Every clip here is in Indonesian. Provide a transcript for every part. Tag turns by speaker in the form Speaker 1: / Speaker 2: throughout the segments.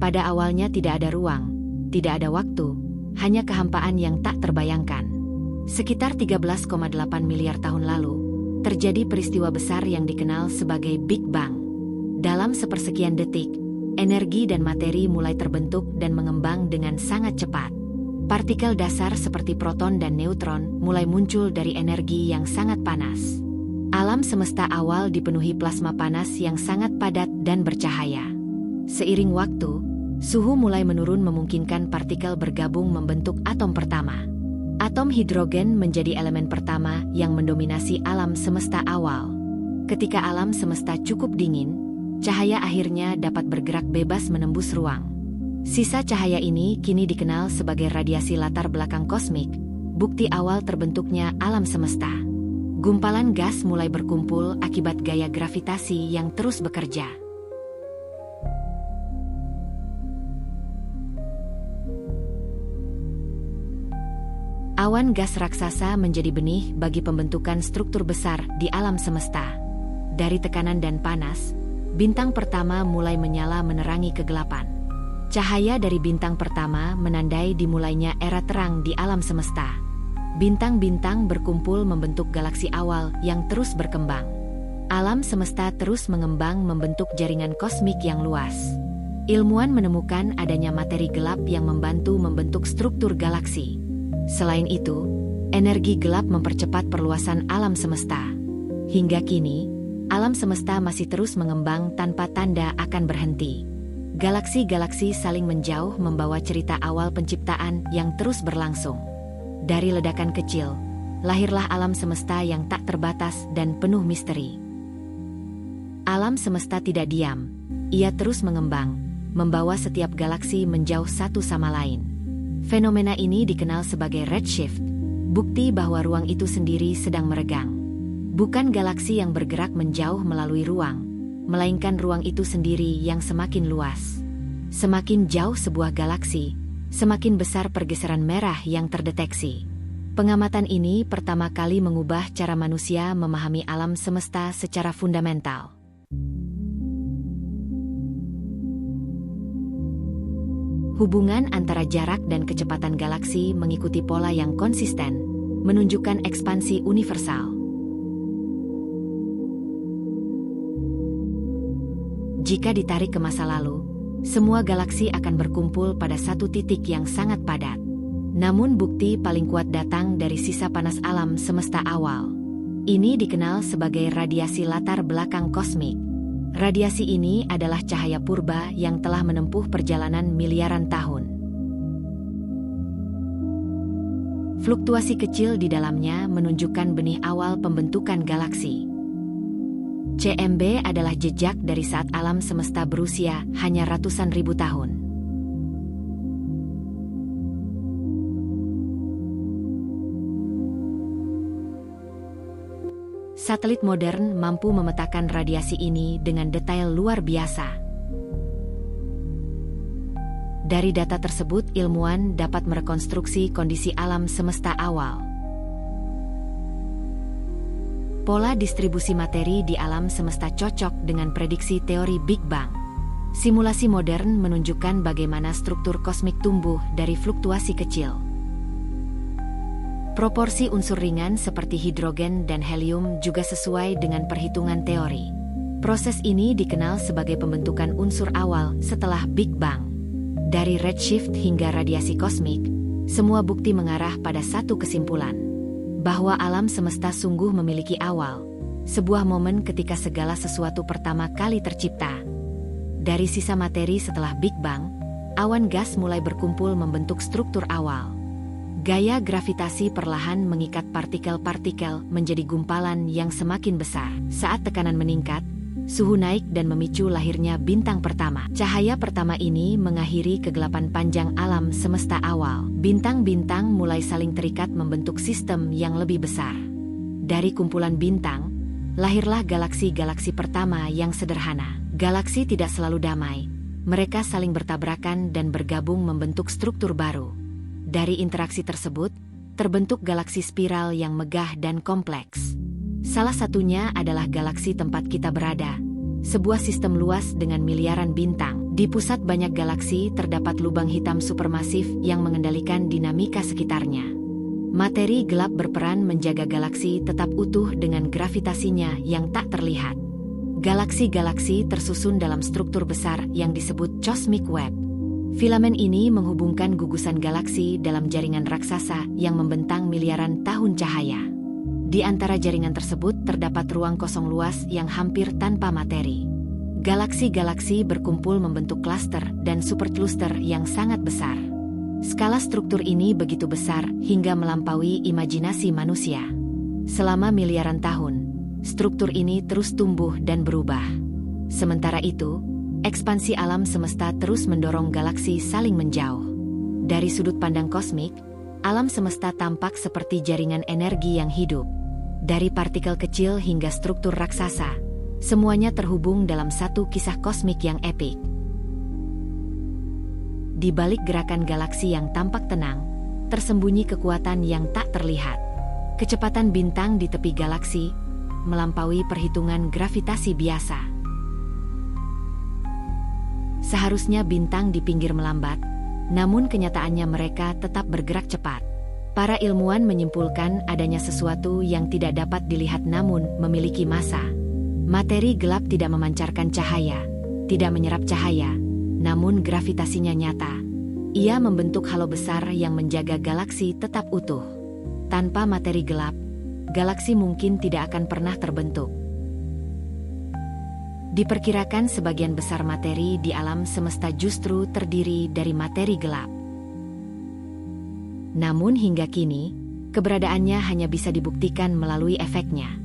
Speaker 1: Pada awalnya tidak ada ruang, tidak ada waktu, hanya kehampaan yang tak terbayangkan. Sekitar 13,8 miliar tahun lalu, terjadi peristiwa besar yang dikenal sebagai Big Bang. Dalam sepersekian detik, energi dan materi mulai terbentuk dan mengembang dengan sangat cepat. Partikel dasar seperti proton dan neutron mulai muncul dari energi yang sangat panas. Alam semesta awal dipenuhi plasma panas yang sangat padat dan bercahaya. Seiring waktu, suhu mulai menurun memungkinkan partikel bergabung membentuk atom pertama. Atom hidrogen menjadi elemen pertama yang mendominasi alam semesta awal. Ketika alam semesta cukup dingin, cahaya akhirnya dapat bergerak bebas menembus ruang. Sisa cahaya ini kini dikenal sebagai radiasi latar belakang kosmik, bukti awal terbentuknya alam semesta. Gumpalan gas mulai berkumpul akibat gaya gravitasi yang terus bekerja. Awan gas raksasa menjadi benih bagi pembentukan struktur besar di alam semesta. Dari tekanan dan panas, bintang pertama mulai menyala menerangi kegelapan. Cahaya dari bintang pertama menandai dimulainya era terang di alam semesta. Bintang-bintang berkumpul membentuk galaksi awal yang terus berkembang. Alam semesta terus mengembang membentuk jaringan kosmik yang luas. Ilmuwan menemukan adanya materi gelap yang membantu membentuk struktur galaksi. Selain itu, energi gelap mempercepat perluasan alam semesta. Hingga kini, alam semesta masih terus mengembang tanpa tanda akan berhenti. Galaksi-galaksi saling menjauh membawa cerita awal penciptaan yang terus berlangsung. Dari ledakan kecil, lahirlah alam semesta yang tak terbatas dan penuh misteri. Alam semesta tidak diam, ia terus mengembang, membawa setiap galaksi menjauh satu sama lain. Fenomena ini dikenal sebagai redshift, bukti bahwa ruang itu sendiri sedang meregang. Bukan galaksi yang bergerak menjauh melalui ruang, melainkan ruang itu sendiri yang semakin luas. Semakin jauh sebuah galaksi, semakin besar pergeseran merah yang terdeteksi. Pengamatan ini pertama kali mengubah cara manusia memahami alam semesta secara fundamental. Hubungan antara jarak dan kecepatan galaksi mengikuti pola yang konsisten, menunjukkan ekspansi universal. Jika ditarik ke masa lalu, semua galaksi akan berkumpul pada satu titik yang sangat padat. Namun bukti paling kuat datang dari sisa panas alam semesta awal. Ini dikenal sebagai radiasi latar belakang kosmik. Radiasi ini adalah cahaya purba yang telah menempuh perjalanan miliaran tahun. Fluktuasi kecil di dalamnya menunjukkan benih awal pembentukan galaksi. CMB adalah jejak dari saat alam semesta berusia hanya ratusan ribu tahun. Satelit modern mampu memetakan radiasi ini dengan detail luar biasa. Dari data tersebut, ilmuwan dapat merekonstruksi kondisi alam semesta awal. Pola distribusi materi di alam semesta cocok dengan prediksi teori Big Bang. Simulasi modern menunjukkan bagaimana struktur kosmik tumbuh dari fluktuasi kecil. Proporsi unsur ringan seperti hidrogen dan helium juga sesuai dengan perhitungan teori. Proses ini dikenal sebagai pembentukan unsur awal setelah Big Bang. Dari redshift hingga radiasi kosmik, semua bukti mengarah pada satu kesimpulan, bahwa alam semesta sungguh memiliki awal, sebuah momen ketika segala sesuatu pertama kali tercipta. Dari sisa materi setelah Big Bang, awan gas mulai berkumpul membentuk struktur awal. Gaya gravitasi perlahan mengikat partikel-partikel menjadi gumpalan yang semakin besar. Saat tekanan meningkat, suhu naik dan memicu lahirnya bintang pertama. Cahaya pertama ini mengakhiri kegelapan panjang alam semesta awal. Bintang-bintang mulai saling terikat membentuk sistem yang lebih besar. Dari kumpulan bintang, lahirlah galaksi-galaksi pertama yang sederhana. Galaksi tidak selalu damai. Mereka saling bertabrakan dan bergabung membentuk struktur baru. Dari interaksi tersebut, terbentuk galaksi spiral yang megah dan kompleks. Salah satunya adalah galaksi tempat kita berada, sebuah sistem luas dengan miliaran bintang. Di pusat banyak galaksi terdapat lubang hitam supermasif yang mengendalikan dinamika sekitarnya. Materi gelap berperan menjaga galaksi tetap utuh dengan gravitasinya yang tak terlihat. Galaksi-galaksi tersusun dalam struktur besar yang disebut cosmic web. Filamen ini menghubungkan gugusan galaksi dalam jaringan raksasa yang membentang miliaran tahun cahaya. Di antara jaringan tersebut terdapat ruang kosong luas yang hampir tanpa materi. Galaksi-galaksi berkumpul membentuk klaster dan superkluster yang sangat besar. Skala struktur ini begitu besar hingga melampaui imajinasi manusia. Selama miliaran tahun, struktur ini terus tumbuh dan berubah. Sementara itu, ekspansi alam semesta terus mendorong galaksi saling menjauh. Dari sudut pandang kosmik, alam semesta tampak seperti jaringan energi yang hidup. Dari partikel kecil hingga struktur raksasa, semuanya terhubung dalam satu kisah kosmik yang epik. Di balik gerakan galaksi yang tampak tenang, tersembunyi kekuatan yang tak terlihat. Kecepatan bintang di tepi galaksi melampaui perhitungan gravitasi biasa. Seharusnya bintang di pinggir melambat, namun kenyataannya mereka tetap bergerak cepat. Para ilmuwan menyimpulkan adanya sesuatu yang tidak dapat dilihat namun memiliki massa. Materi gelap tidak memancarkan cahaya, tidak menyerap cahaya, namun gravitasinya nyata. Ia membentuk halo besar yang menjaga galaksi tetap utuh. Tanpa materi gelap, galaksi mungkin tidak akan pernah terbentuk. Diperkirakan sebagian besar materi di alam semesta justru terdiri dari materi gelap. Namun hingga kini, keberadaannya hanya bisa dibuktikan melalui efeknya.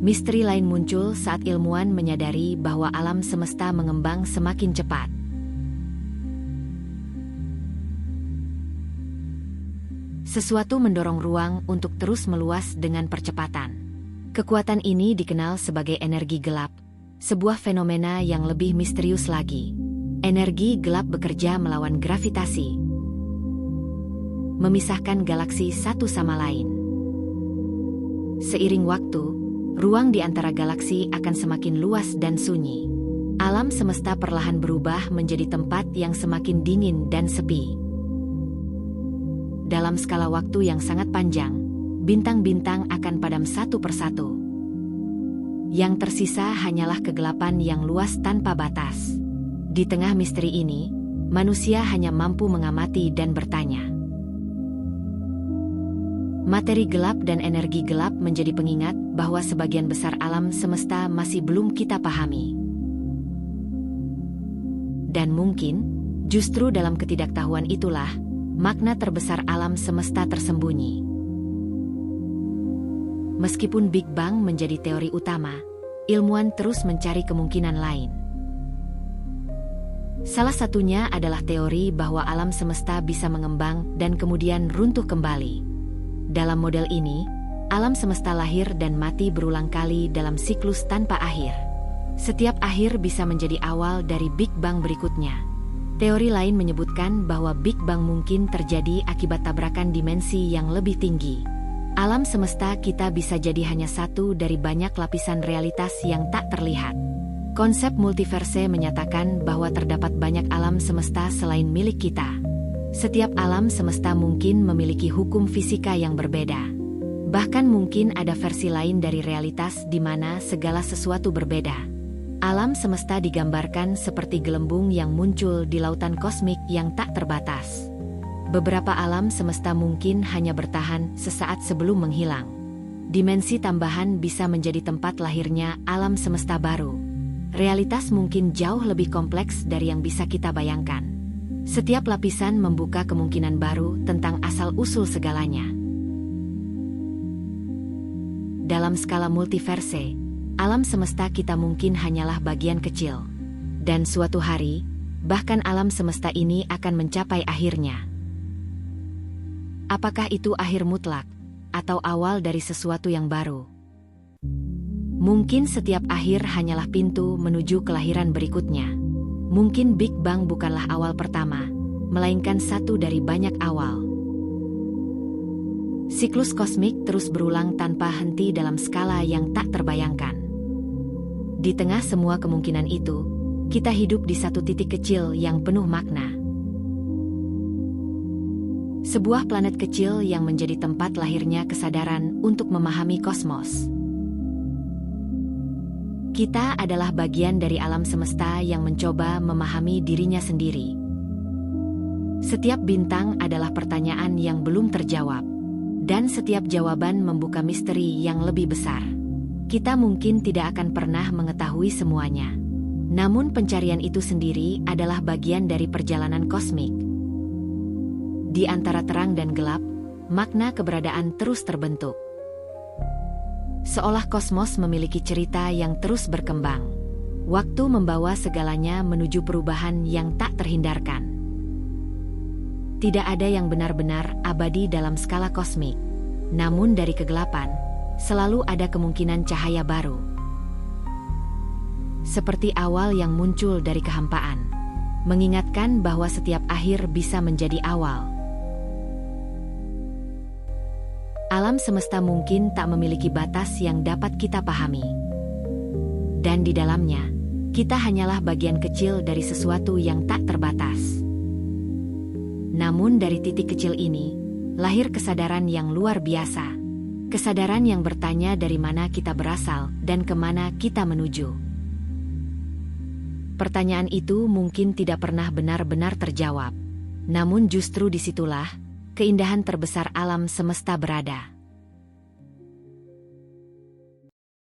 Speaker 1: Misteri lain muncul saat ilmuwan menyadari bahwa alam semesta mengembang semakin cepat. Sesuatu mendorong ruang untuk terus meluas dengan percepatan. Kekuatan ini dikenal sebagai energi gelap, sebuah fenomena yang lebih misterius lagi. Energi gelap bekerja melawan gravitasi, memisahkan galaksi satu sama lain. Seiring waktu, ruang di antara galaksi akan semakin luas dan sunyi. Alam semesta perlahan berubah menjadi tempat yang semakin dingin dan sepi. Dalam skala waktu yang sangat panjang, bintang-bintang akan padam satu persatu. Yang tersisa hanyalah kegelapan yang luas tanpa batas. Di tengah misteri ini, manusia hanya mampu mengamati dan bertanya. Materi gelap dan energi gelap menjadi pengingat bahwa sebagian besar alam semesta masih belum kita pahami. Dan mungkin, justru dalam ketidaktahuan itulah, makna terbesar alam semesta tersembunyi. Meskipun Big Bang menjadi teori utama, ilmuwan terus mencari kemungkinan lain. Salah satunya adalah teori bahwa alam semesta bisa mengembang dan kemudian runtuh kembali. Dalam model ini, alam semesta lahir dan mati berulang kali dalam siklus tanpa akhir. Setiap akhir bisa menjadi awal dari Big Bang berikutnya. Teori lain menyebutkan bahwa Big Bang mungkin terjadi akibat tabrakan dimensi yang lebih tinggi. Alam semesta kita bisa jadi hanya satu dari banyak lapisan realitas yang tak terlihat. Konsep multiverse menyatakan bahwa terdapat banyak alam semesta selain milik kita. Setiap alam semesta mungkin memiliki hukum fisika yang berbeda. Bahkan mungkin ada versi lain dari realitas di mana segala sesuatu berbeda. Alam semesta digambarkan seperti gelembung yang muncul di lautan kosmik yang tak terbatas. Beberapa alam semesta mungkin hanya bertahan sesaat sebelum menghilang. Dimensi tambahan bisa menjadi tempat lahirnya alam semesta baru. Realitas mungkin jauh lebih kompleks dari yang bisa kita bayangkan. Setiap lapisan membuka kemungkinan baru tentang asal-usul segalanya. Dalam skala multiverse, alam semesta kita mungkin hanyalah bagian kecil. Dan suatu hari, bahkan alam semesta ini akan mencapai akhirnya. Apakah itu akhir mutlak, atau awal dari sesuatu yang baru? Mungkin setiap akhir hanyalah pintu menuju kelahiran berikutnya. Mungkin Big Bang bukanlah awal pertama, melainkan satu dari banyak awal. Siklus kosmik terus berulang tanpa henti dalam skala yang tak terbayangkan. Di tengah semua kemungkinan itu, kita hidup di satu titik kecil yang penuh makna. Sebuah planet kecil yang menjadi tempat lahirnya kesadaran untuk memahami kosmos. Kita adalah bagian dari alam semesta yang mencoba memahami dirinya sendiri. Setiap bintang adalah pertanyaan yang belum terjawab. Dan setiap jawaban membuka misteri yang lebih besar. Kita mungkin tidak akan pernah mengetahui semuanya. Namun pencarian itu sendiri adalah bagian dari perjalanan kosmik. Di antara terang dan gelap, makna keberadaan terus terbentuk. Seolah kosmos memiliki cerita yang terus berkembang. Waktu membawa segalanya menuju perubahan yang tak terhindarkan. Tidak ada yang benar-benar abadi dalam skala kosmik. Namun dari kegelapan, selalu ada kemungkinan cahaya baru. Seperti awal yang muncul dari kehampaan, mengingatkan bahwa setiap akhir bisa menjadi awal. Alam semesta mungkin tak memiliki batas yang dapat kita pahami. Dan di dalamnya, kita hanyalah bagian kecil dari sesuatu yang tak terbatas. Namun dari titik kecil ini, lahir kesadaran yang luar biasa. Kesadaran yang bertanya dari mana kita berasal dan kemana kita menuju. Pertanyaan itu mungkin tidak pernah benar-benar terjawab. Namun justru disitulah keindahan terbesar alam semesta berada.